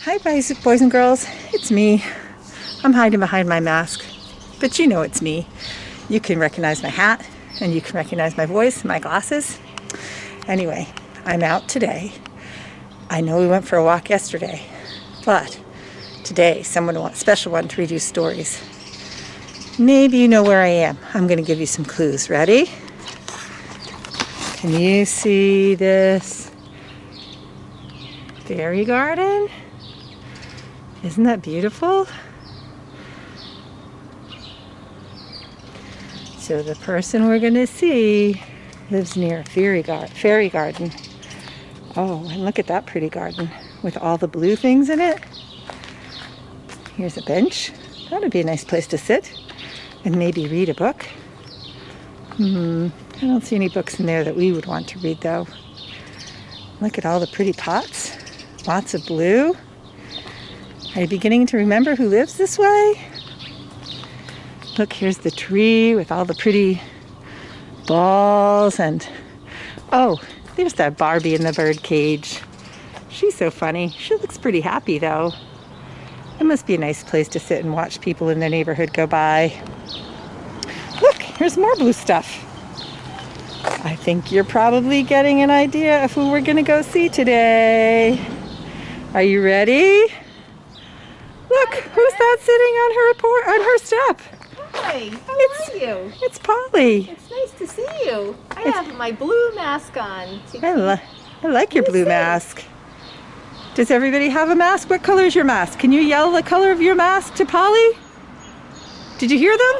Hi boys and girls, it's me. I'm hiding behind my mask, but you know it's me. You can recognize my hat, and you can recognize my voice, my glasses. Anyway, I'm out today. I know we went for a walk yesterday, but today someone special wanted to read you stories. Maybe you know where I am. I'm going to give you some clues. Ready? Can you see this fairy garden? Isn't that beautiful? So the person we're going to see lives near a fairy garden. Oh, and look at that pretty garden with all the blue things in it. Here's a bench. That would be a nice place to sit and maybe read a book. I don't see any books in there that we would want to read though. Look at all the pretty pots. Lots of blue. Are you beginning to remember who lives this way? Look, here's the tree with all the pretty balls and... Oh, there's that Barbie in the birdcage. She's so funny. She looks pretty happy though. It must be a nice place to sit and watch people in the neighborhood go by. Look, here's more blue stuff. I think you're probably getting an idea of who we're gonna go see today. Are you ready? Look, who's that sitting on her step? Hi, how are you? It's Polly. It's nice to see you. I have my blue mask on. I like your blue mask. Does everybody have a mask? What color is your mask? Can you yell the color of your mask to Polly? Did you hear them?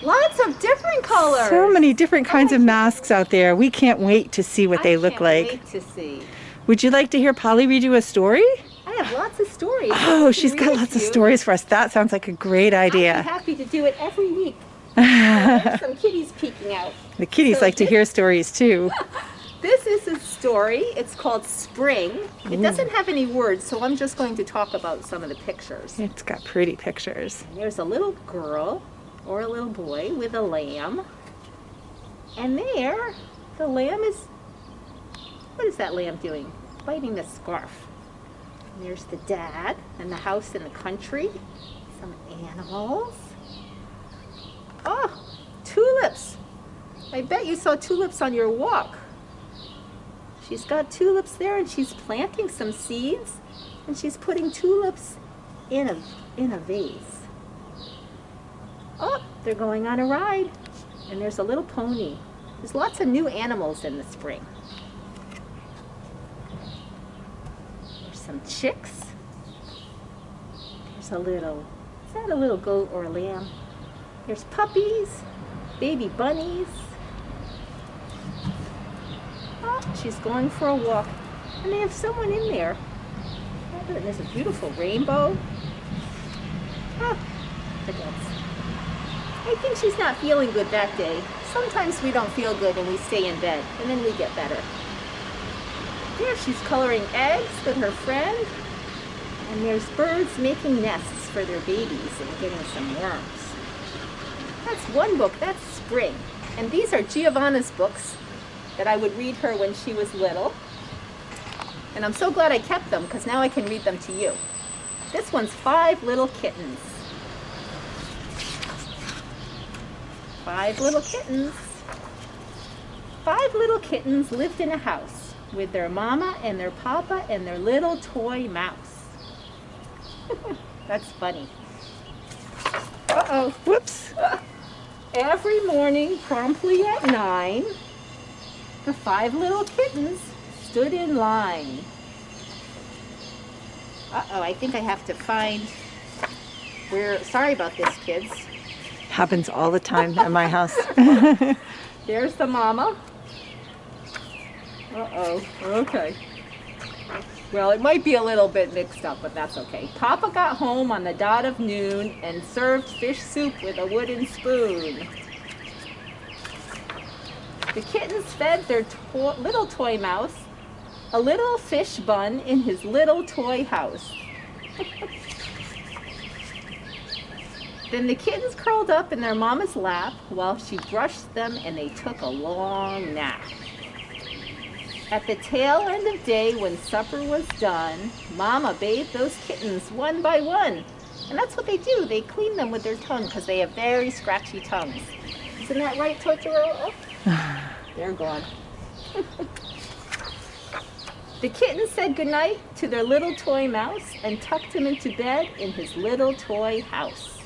Lots of different colors. So many different kinds of masks out there. We can't wait to see what they look like. I can't wait to see. Would you like to hear Polly read you a story? I have lots of stories. Oh, she's got lots of stories for us. That sounds like a great idea. I'd be happy to do it every week. There's some kitties peeking out. The kitties like to hear stories too. This is a story. It's called Spring. It doesn't have any words, so I'm just going to talk about some of the pictures. It's got pretty pictures. And there's a little girl or a little boy with a lamb. And there, the lamb is... What is that lamb doing? Biting the scarf. And there's the dad and the house in the country. Some animals. Oh, tulips. I bet you saw tulips on your walk. She's got tulips there and she's planting some seeds and she's putting tulips in a vase. Oh, they're going on a ride and there's a little pony. There's lots of new animals in the spring. There's some chicks. There's a little, is that a little goat or a lamb? There's puppies, baby bunnies. Oh, she's going for a walk. And they have someone in there. Oh, and there's a beautiful rainbow. Oh, the dogs. I think she's not feeling good that day. Sometimes we don't feel good and we stay in bed, and then we get better. There, she's coloring eggs with her friend. And there's birds making nests for their babies and getting some worms. That's one book. That's Spring. And these are Giovanna's books that I would read her when she was little. And I'm so glad I kept them because now I can read them to you. This one's 5 Little Kittens. 5 little kittens. 5 little kittens lived in a house with their mama and their papa and their little toy mouse. That's funny. Uh-oh. Whoops. Every morning, promptly at 9, the 5 little kittens stood in line. Uh-oh, I think I have to find where... Sorry about this, kids. Happens all the time at my house. There's the mama. Uh-oh, okay. Well, it might be a little bit mixed up, but that's okay. Papa got home on the dot of noon and served fish soup with a wooden spoon. The kittens fed their little toy mouse a little fish bun in his little toy house. Then the kittens curled up in their mama's lap while she brushed them and they took a long nap. At the tail end of day, when supper was done, Mama bathed those kittens one by one. And that's what they do. They clean them with their tongue because they have very scratchy tongues. Isn't that right, Totoro? Oh, they're gone. The kittens said goodnight to their little toy mouse and tucked him into bed in his little toy house.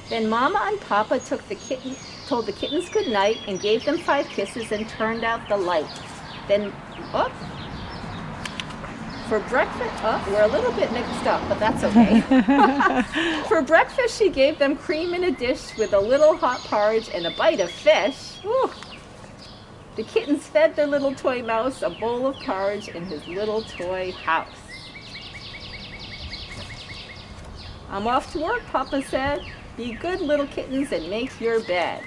Then Mama and Papa told the kittens good night and gave them 5 kisses and turned out the light. Then, for breakfast, we're a little bit mixed up, but that's okay. For breakfast, she gave them cream in a dish with a little hot porridge and a bite of fish. Woo. The kittens fed their little toy mouse a bowl of porridge in his little toy house. I'm off to work, Papa said. Be good little kittens and make your bed.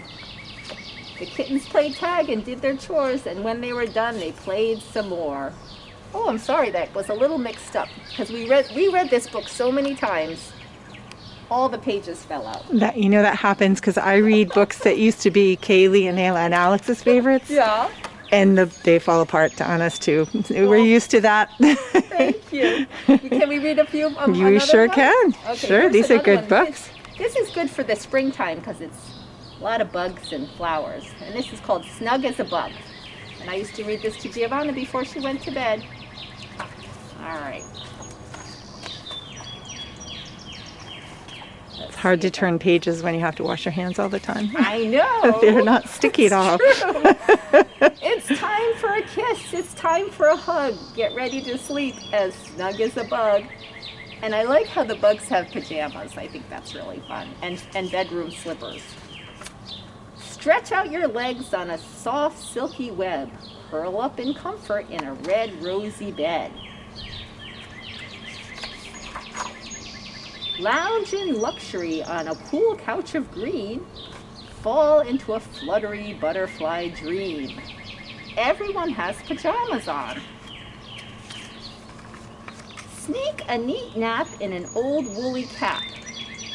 The kittens played tag and did their chores, and when they were done, they played some more. Oh, I'm sorry, that was a little mixed up, because we read this book so many times, all the pages fell out. That happens because I read books that used to be Kaylee and Ayla and Alex's favorites. Yeah. And they fall apart on us too. We're used to that. Thank you. Can we read a few? You sure one? can. Okay, sure, these are good books. This is good for the springtime because it's a lot of bugs and flowers. And this is called Snug as a Bug. And I used to read this to Giovanna before she went to bed. All right. It's hard to turn pages when you have to wash your hands all the time. I know. They're not sticky at all. It's time for a kiss. It's time for a hug. Get ready to sleep as snug as a bug. And I like how the bugs have pajamas. I think that's really fun. And bedroom slippers. Stretch out your legs on a soft, silky web. Curl up in comfort in a red, rosy bed. Lounge in luxury on a cool couch of green. Fall into a fluttery butterfly dream. Everyone has pajamas on. Sneak a neat nap in an old woolly cap.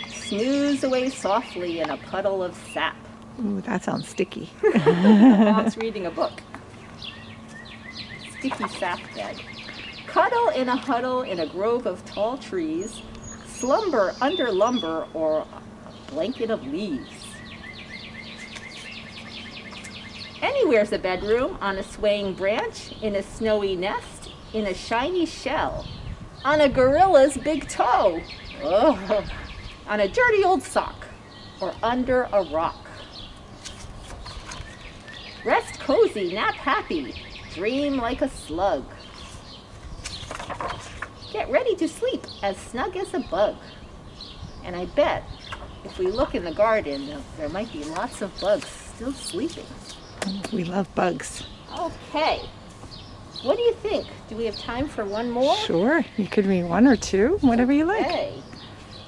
Snooze away softly in a puddle of sap. Ooh, that sounds sticky. Mom's reading a book. Sticky sap bed. Cuddle in a huddle in a grove of tall trees. Slumber under lumber or a blanket of leaves. Anywhere's a bedroom, on a swaying branch, in a snowy nest, in a shiny shell, on a gorilla's big toe, on a dirty old sock, or under a rock. Rest cozy, nap happy, dream like a slug. Get ready to sleep as snug as a bug. And I bet if we look in the garden, there might be lots of bugs still sleeping. We love bugs. Okay. What do you think? Do we have time for one more? Sure. You could read 1 or 2, whatever you like. Okay.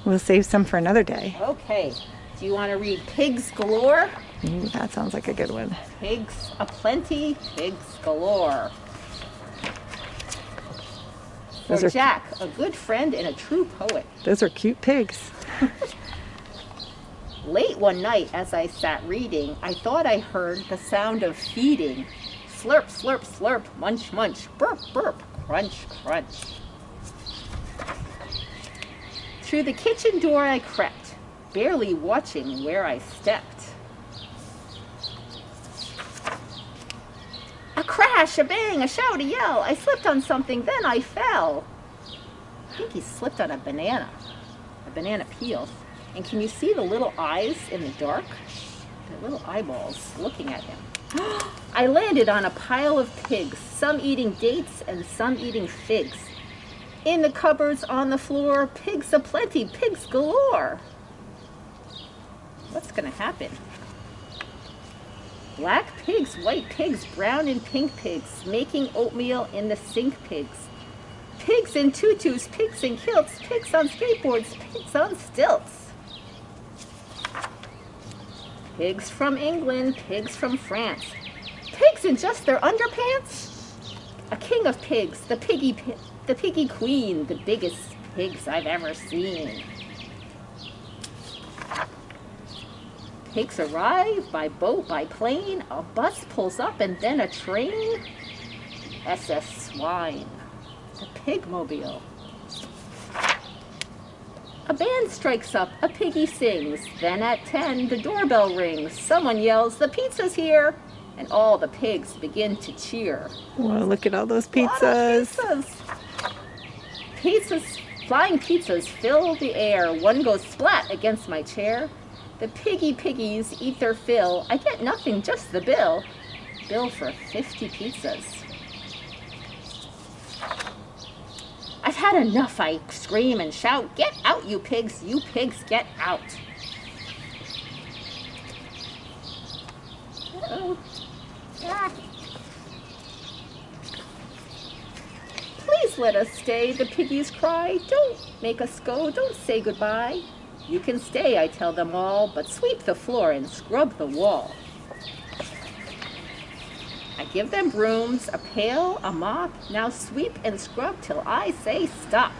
We'll save some for another day. Okay. Do you want to read Pigs Galore? Ooh, that sounds like a good one. Pigs Aplenty, Pigs Galore. For Jack, a good friend and a true poet. Those are cute pigs. Late one night as I sat reading, I thought I heard the sound of feeding. Slurp, slurp, slurp, munch, munch, burp, burp, crunch, crunch. Through the kitchen door I crept, barely watching where I stepped. A crash, a bang, a shout, a yell. I slipped on something, then I fell. I think he slipped on a banana peel. And can you see the little eyes in the dark? The little eyeballs looking at him. I landed on a pile of pigs, some eating dates and some eating figs. In the cupboards, on the floor, pigs aplenty, pigs galore. What's gonna happen? Black pigs, white pigs, brown and pink pigs, making oatmeal in the sink pigs. Pigs in tutus, pigs in kilts, pigs on skateboards, pigs on stilts. Pigs from England, pigs from France. Pigs in just their underpants? A king of pigs, the piggy queen, the biggest pigs I've ever seen. Pigs arrive by boat, by plane. A bus pulls up and then a train. SS Swine. The Pigmobile. A band strikes up, a piggy sings. Then at 10, the doorbell rings. Someone yells, "The pizza's here!" And all the pigs begin to cheer. Wow, look at all those A lot of pizzas. Pizzas, flying pizzas fill the air. One goes splat against my chair. The piggies eat their fill. I get nothing, just the bill. Bill for 50 pizzas. I've had enough, I scream and shout. Get out, you pigs, get out. Uh-oh. Ah. Please let us stay, the piggies cry. Don't make us go, don't say goodbye. You can stay, I tell them all, but sweep the floor and scrub the wall. I give them brooms, a pail, a mop. Now sweep and scrub till I say stop.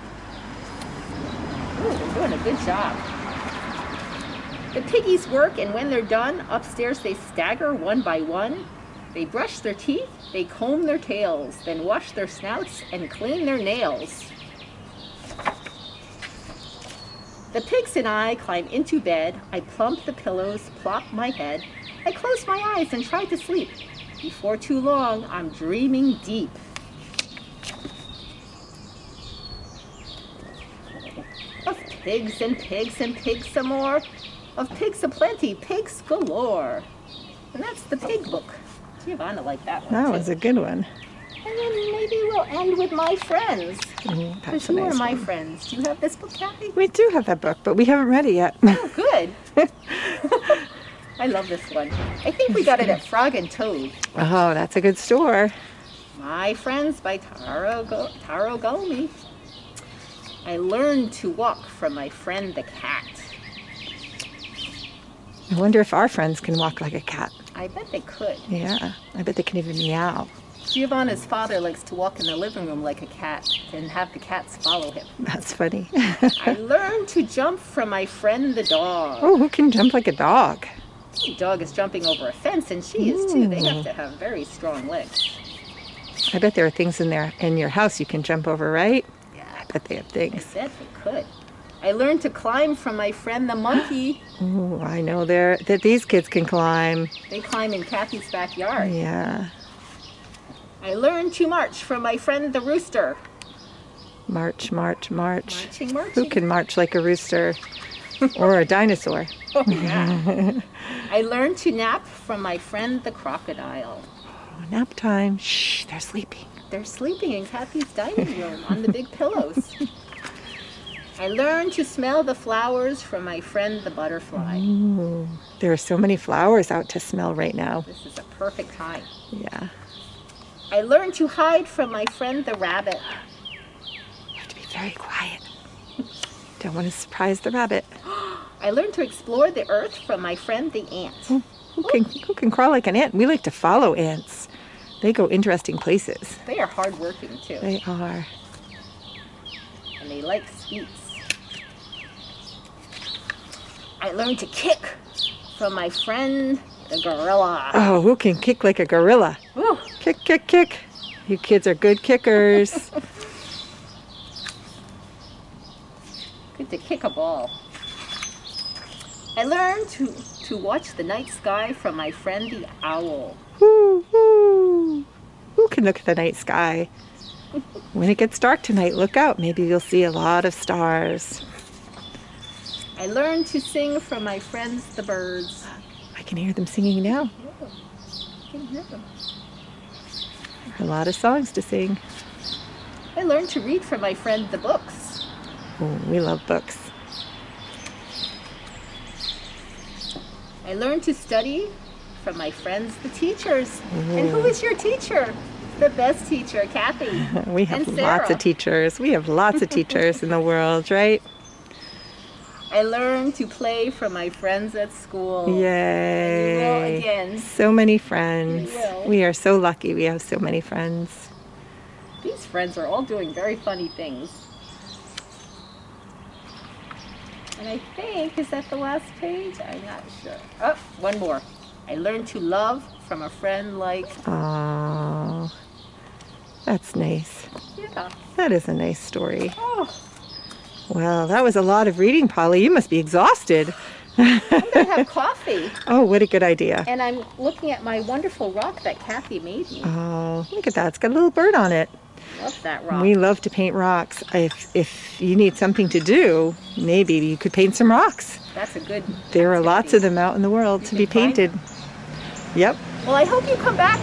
Ooh, they're doing a good job. The piggies work, and when they're done, upstairs they stagger one by one. They brush their teeth, they comb their tails, then wash their snouts and clean their nails. The pigs and I climb into bed. I plump the pillows, plop my head. I close my eyes and try to sleep. Before too long, I'm dreaming deep. Of pigs and pigs and pigs some more. Of pigs aplenty, pigs galore. And that's the pig book. Giovanna liked that one That too. was a good one. And then maybe we'll end with my friends. That's Because a who are nice my one. friends? Do you have this book, Kathy? We do have that book, but we haven't read it yet. Oh, good. I love this one. I think we got it at Frog and Toad. Oh, that's a good store. My Friends by Taro Gomi. I learned to walk from my friend the cat. I wonder if our friends can walk like a cat. I bet they could. Yeah, I bet they can even meow. Giovanna's father likes to walk in the living room like a cat and have the cats follow him. That's funny. I learned to jump from my friend the dog. Oh, who can jump like a dog? The dog is jumping over a fence, and she is too. They have to have very strong legs. I bet there are things in your house you can jump over, right? Yeah, I bet they have I things. bet they could. I learned to climb from my friend the monkey. Oh, I know that these kids can climb. They climb in Kathy's backyard. Yeah. I learned to march from my friend the rooster. March, march, march. Marching, marching. Who can march like a rooster or a dinosaur? Oh, yeah. I learned to nap from my friend the crocodile. Oh, nap time. Shh, they're sleeping. They're sleeping in Kathy's dining room on the big pillows. I learned to smell the flowers from my friend the butterfly. Ooh, there are so many flowers out to smell right now. This is a perfect time. Yeah. I learned to hide from my friend the rabbit. You have to be very quiet. Don't want to surprise the rabbit. I learned to explore the earth from my friend the ant. Who can crawl like an ant? We like to follow ants. They go interesting places. They are hardworking too, They are. and they like sweets. I learned to kick from my friend the gorilla. Oh, who can kick like a gorilla? Woo. Kick, kick, kick. You kids are good kickers. Good to kick a ball. I learned to watch the night sky from my friend the owl. Woo, woo. Who can look at the night sky? When it gets dark tonight, look out. Maybe you'll see a lot of stars. I learned to sing from my friends the birds. I can hear them singing now. Oh, I can hear them. A lot of songs to sing. I learned to read from my friend the books. Oh, we love books. I learned to study from my friends the teachers. And who is your teacher? The best teacher, Kathy. We have And lots Sarah. of teachers. We have lots of teachers in the world, right? I learned to play from my friends at school. Yay. You will again. So many friends. You will. We are so lucky we have so many friends. These friends are all doing very funny things. And I think, is that the last page? I'm not sure. Oh, one more. I learned to love from a friend like... Oh, that's nice. Yeah. That is a nice story. Oh, Well, that was a lot of reading, Polly. You must be exhausted. I'm going to have coffee. Oh, what a good idea. And I'm looking at my wonderful rock that Kathy made me. Oh, look at that. It's got a little bird on it. Love that rock. We love to paint rocks. If you need something to do, maybe you could paint some rocks. That's a good There are activity. lots of them out in the world to be can find painted. Yep. Well, I hope you come back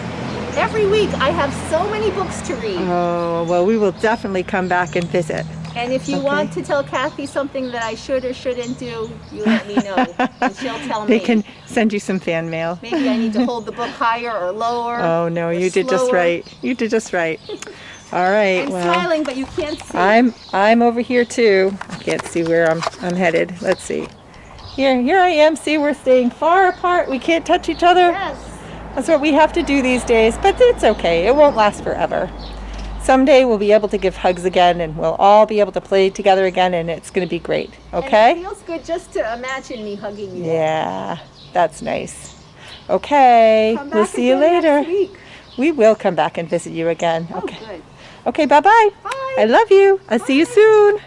every week. I have so many books to read. Oh, well, we will definitely come back and visit. And if you Okay. want to tell Kathy something that I should or shouldn't do, you let me know. And she'll tell They me. can send you some fan mail. Maybe I need to hold the book higher or lower. Oh, no, or you did just slower. right. You did just right. All right, I'm well, smiling, but you can't see. I'm over here too. I can't see where I'm headed. Let's see. Here I am. See, we're staying far apart. We can't touch each other. Yes. That's what we have to do these days, but it's okay. It won't last forever. Someday we'll be able to give hugs again, and we'll all be able to play together again, and it's going to be great. And Okay? it feels good just to imagine me hugging you. Yeah, that's nice. Okay, Come we'll back see you again later. next week. We will come back and visit you again. Oh, Okay. good. Okay, bye-bye. Bye. I love you. I'll see you soon.